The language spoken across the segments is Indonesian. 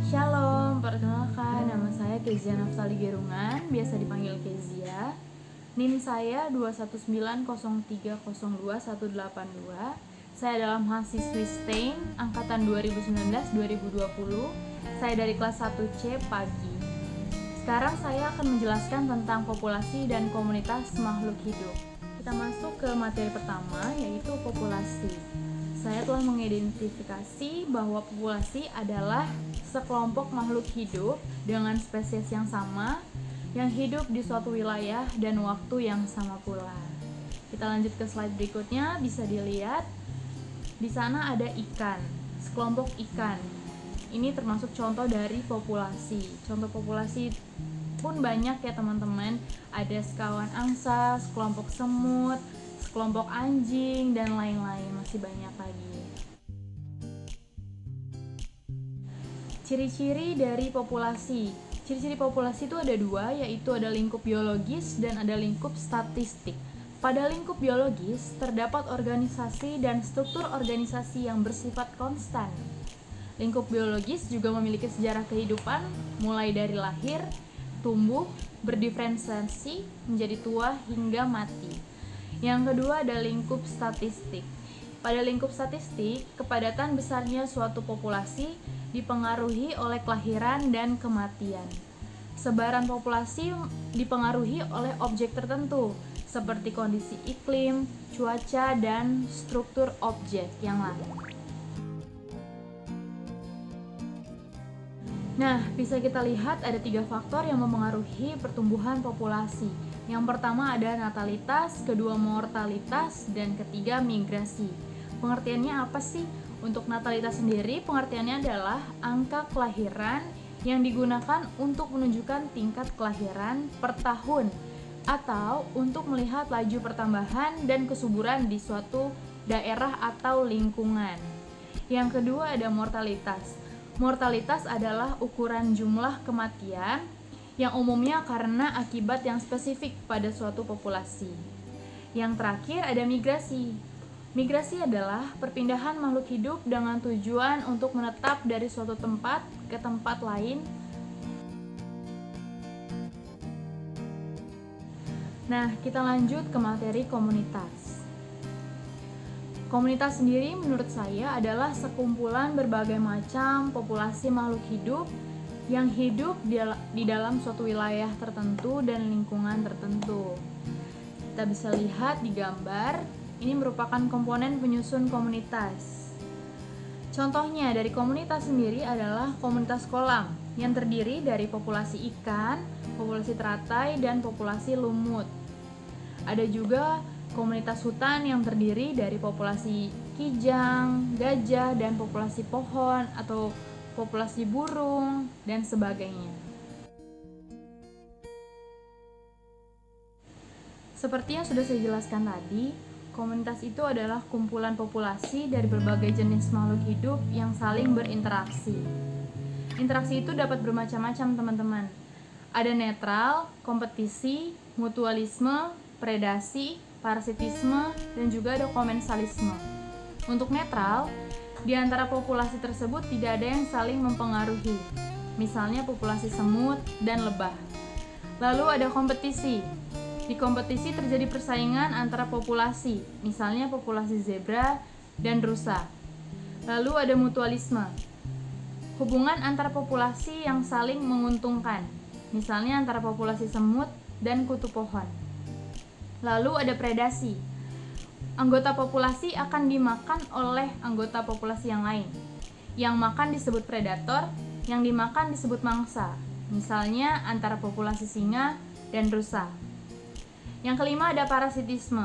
Shalom, perkenalkan nama saya Kezia Naftali Gerungan, biasa dipanggil Kezia. NIM saya 21903021182. Saya adalah mahasiswi STEM angkatan 2019-2020. Saya dari kelas 1C pagi. Sekarang saya akan menjelaskan tentang populasi dan komunitas makhluk hidup. Kita masuk ke materi pertama, yaitu populasi. Saya telah mengidentifikasi bahwa populasi adalah sekelompok makhluk hidup dengan spesies yang sama yang hidup di suatu wilayah dan waktu yang sama pula. Kita lanjut ke slide berikutnya, bisa dilihat di sana ada ikan, sekelompok ikan. Ini termasuk contoh dari populasi. Contoh populasi pun banyak ya teman-teman. Ada sekawan angsa, sekelompok semut, sekelompok anjing, dan lain-lain, masih banyak lagi. Ciri-ciri dari populasi. Ciri-ciri populasi itu ada dua, yaitu ada lingkup biologis dan ada lingkup statistik. Pada lingkup biologis, terdapat organisasi dan struktur organisasi yang bersifat konstan. Lingkup biologis juga memiliki sejarah kehidupan, mulai dari lahir, tumbuh, berdiferensiasi, menjadi tua, hingga mati. Yang kedua ada lingkup statistik. Pada lingkup statistik, kepadatan besarnya suatu populasi dipengaruhi oleh kelahiran dan kematian. Sebaran populasi dipengaruhi oleh objek tertentu, seperti kondisi iklim, cuaca, dan struktur objek yang lain. Nah, bisa kita lihat ada 3 faktor yang mempengaruhi pertumbuhan populasi. Yang pertama ada natalitas, kedua mortalitas, dan ketiga migrasi. Pengertiannya apa sih? Untuk natalitas sendiri, pengertiannya adalah angka kelahiran yang digunakan untuk menunjukkan tingkat kelahiran per tahun atau untuk melihat laju pertambahan dan kesuburan di suatu daerah atau lingkungan. Yang kedua ada mortalitas. Mortalitas adalah ukuran jumlah kematian yang umumnya karena akibat yang spesifik pada suatu populasi. Yang terakhir ada migrasi. Migrasi adalah perpindahan makhluk hidup dengan tujuan untuk menetap dari suatu tempat ke tempat lain. Nah, kita lanjut ke materi komunitas. Komunitas sendiri menurut saya adalah sekumpulan berbagai macam populasi makhluk hidup yang hidup di dalam suatu wilayah tertentu dan lingkungan tertentu. Kita bisa lihat di gambar, ini merupakan komponen penyusun komunitas. Contohnya dari komunitas sendiri adalah komunitas kolam yang terdiri dari populasi ikan, populasi teratai, dan populasi lumut. Ada juga komunitas hutan yang terdiri dari populasi kijang, gajah, dan populasi pohon atau populasi burung, dan sebagainya. Seperti yang sudah saya jelaskan tadi, komunitas itu adalah kumpulan populasi dari berbagai jenis makhluk hidup yang saling berinteraksi. Interaksi itu dapat bermacam-macam, teman-teman. Ada netral, kompetisi, mutualisme, predasi, parasitisme, dan juga ada komensalisme. Untuk netral, di antara populasi tersebut tidak ada yang saling mempengaruhi, misalnya populasi semut dan lebah. Lalu ada kompetisi. Di kompetisi terjadi persaingan antara populasi, misalnya populasi zebra dan rusa. Lalu ada mutualisme. Hubungan antara populasi yang saling menguntungkan, misalnya antara populasi semut dan kutu pohon. Lalu ada predasi. Anggota populasi akan dimakan oleh anggota populasi yang lain. Yang makan disebut predator, yang dimakan disebut mangsa. Misalnya antara populasi singa dan rusa. Yang kelima ada parasitisme.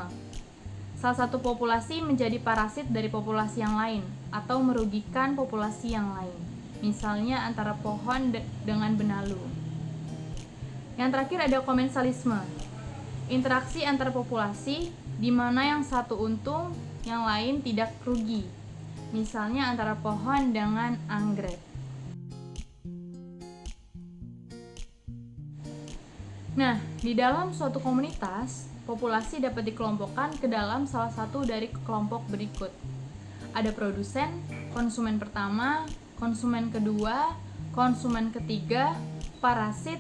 Salah satu populasi menjadi parasit dari populasi yang lain atau merugikan populasi yang lain. Misalnya antara pohon dengan benalu. Yang terakhir ada komensalisme. Interaksi antar populasi di mana yang satu untung, yang lain tidak rugi. Misalnya antara pohon dengan anggrek. Nah, di dalam suatu komunitas, populasi dapat dikelompokkan ke dalam salah satu dari kelompok berikut. Ada produsen, konsumen pertama, konsumen kedua, konsumen ketiga, parasit,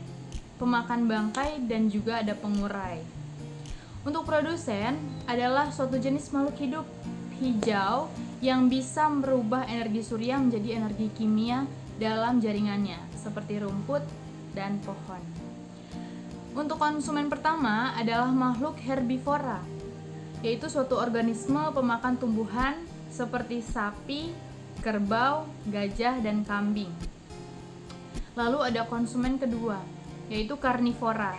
pemakan bangkai, dan juga ada pengurai. Untuk produsen adalah suatu jenis makhluk hidup hijau yang bisa merubah energi surya menjadi energi kimia dalam jaringannya, seperti rumput dan pohon. Untuk konsumen pertama adalah makhluk herbivora, yaitu suatu organisme pemakan tumbuhan seperti sapi, kerbau, gajah, dan kambing. Lalu ada konsumen kedua, yaitu karnivora,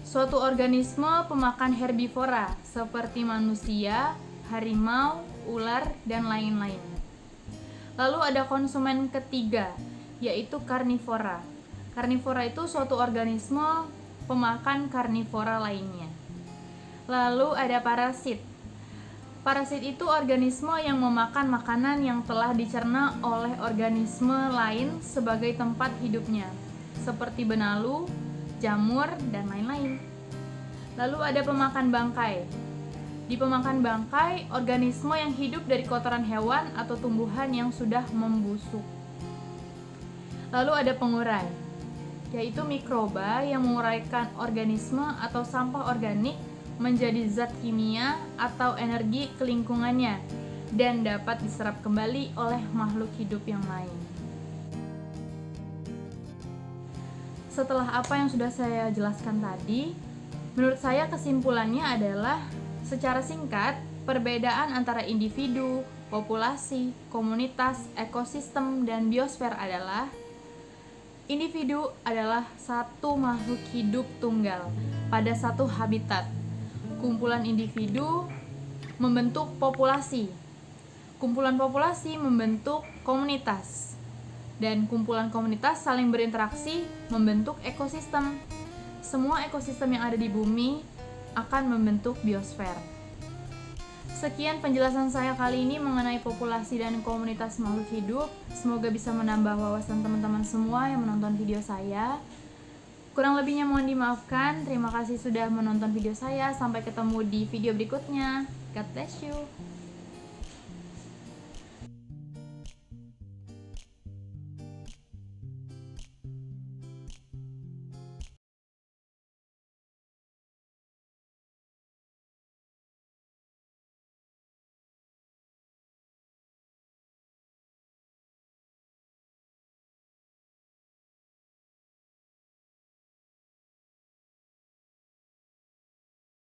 suatu organisme pemakan herbivora seperti manusia, harimau, ular, dan lain-lain. Lalu ada konsumen ketiga, yaitu karnivora. Karnivora itu suatu organisme pemakan karnivora lainnya. Lalu ada parasit. Parasit itu organisme yang memakan makanan yang telah dicerna oleh organisme lain sebagai tempat hidupnya, seperti benalu, jamur, dan lain-lain. Lalu ada pemakan bangkai. Di pemakan bangkai, organisme yang hidup dari kotoran hewan atau tumbuhan yang sudah membusuk. Lalu ada pengurai, yaitu mikroba yang menguraikan organisme atau sampah organik menjadi zat kimia atau energi ke lingkungannya dan dapat diserap kembali oleh makhluk hidup yang lain. Setelah apa yang sudah saya jelaskan tadi, menurut saya kesimpulannya adalah secara singkat, perbedaan antara individu, populasi, komunitas, ekosistem, dan biosfer adalah: individu adalah satu makhluk hidup tunggal pada satu habitat. Kumpulan individu membentuk populasi. Kumpulan populasi membentuk komunitas. Dan kumpulan komunitas saling berinteraksi membentuk ekosistem. Semua ekosistem yang ada di bumi akan membentuk biosfer. Sekian penjelasan saya kali ini mengenai populasi dan komunitas makhluk hidup. Semoga bisa menambah wawasan teman-teman semua yang menonton video saya. Kurang lebihnya mohon dimaafkan. Terima kasih sudah menonton video saya. Sampai ketemu di video berikutnya. God bless you.